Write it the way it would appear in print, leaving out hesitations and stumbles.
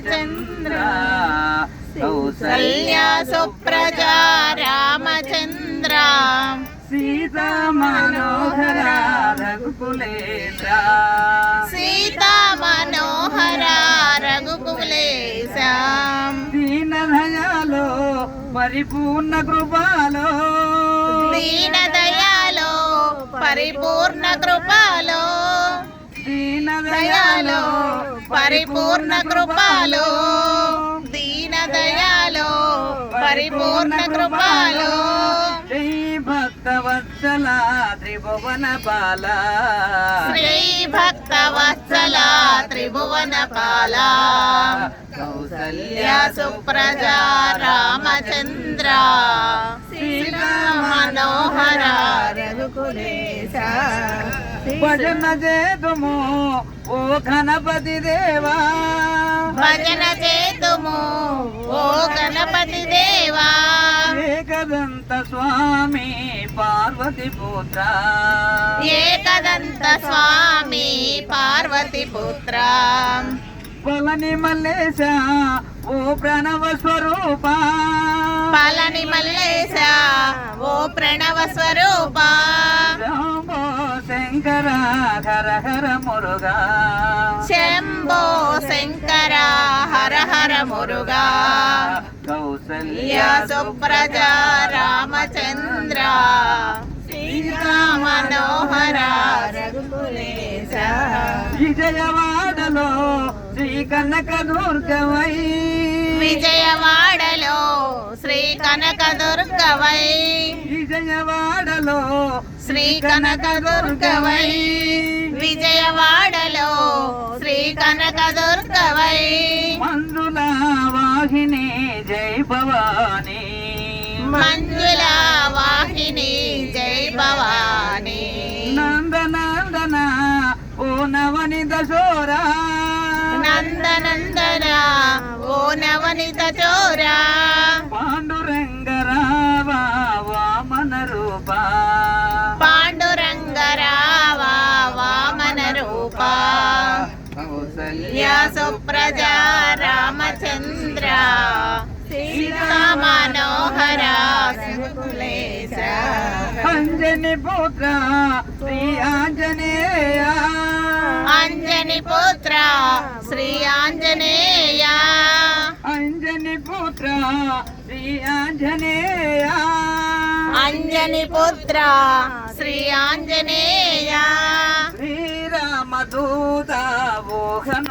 రామచంద్ర కౌసల్య సుప్రజా రామచంద్ర సీతా మనోహర రఘుకులేశ సీతా మనోహర రఘుకులేశ దీన దయాలో పరిపూర్ణ కృపాలో దీన దయాలో పరిపూర్ణ కృపాలో దీన దయాలో పరిపూర్ణ కృపాలో దీన దయాలో పరిపూర్ణ కృపాలో శ్రీ భక్తవత్సల త్రిభువన బాల శ్రీ భక్తవత్సల త్రిభువన పాల కౌసల్య సుప్రజా రామచంద్ర సీతా మనోహర రఘుకులేశ భజన చేతుము ఓ గణపతి దేవా భజన చేతుము ఓ గణపతి దేవా ఏకదంత స్వామి పార్వతి పుత్ర ఏకదంత స్వామి పార్వతి పుత్ర పళని మల్లేశ ఓ ప్రణవ స్వరూప పళని మల్లేశ ఓ ప్రణవ స్వరూప శంభో శంకర హర హర మురుగా శంభో శంకర హర హర మురుగా కౌసల్య సుప్రజా రామచంద్ర సీతా మనోహర రఘుకులేశ విజయవాడలో శ్రీ కనక దుర్గవై విజయవాడలో శ్రీ కనక దుర్గవై విజయవాడలో శ్రీ కనక దుర్గవై విజయవాడలో శ్రీ కనక దుర్గవై మంజుల వాహిని జై భవాని మంజుల వాహిని జై భవాని నందనందన ఓ నవనిత చోరా నందనందన ఓ నవనిత చోరా పాండురంగరావా వామన రూప పాండురంగరావా వామన రూప కౌసల్య సుప్రజా రామచంద్ర సీతా మనోహర రఘుకులేశ అంజని పుత్ర శ్రీ ఆంజనేయ అంజని పుత్ర శ్రీ ఆంజనేయ అంజని పుత్ర శ్రీ ఆంజనేయ అంజని పుత్ర శ్రీ ఆంజనేయ శ్రీరామదూత మోహన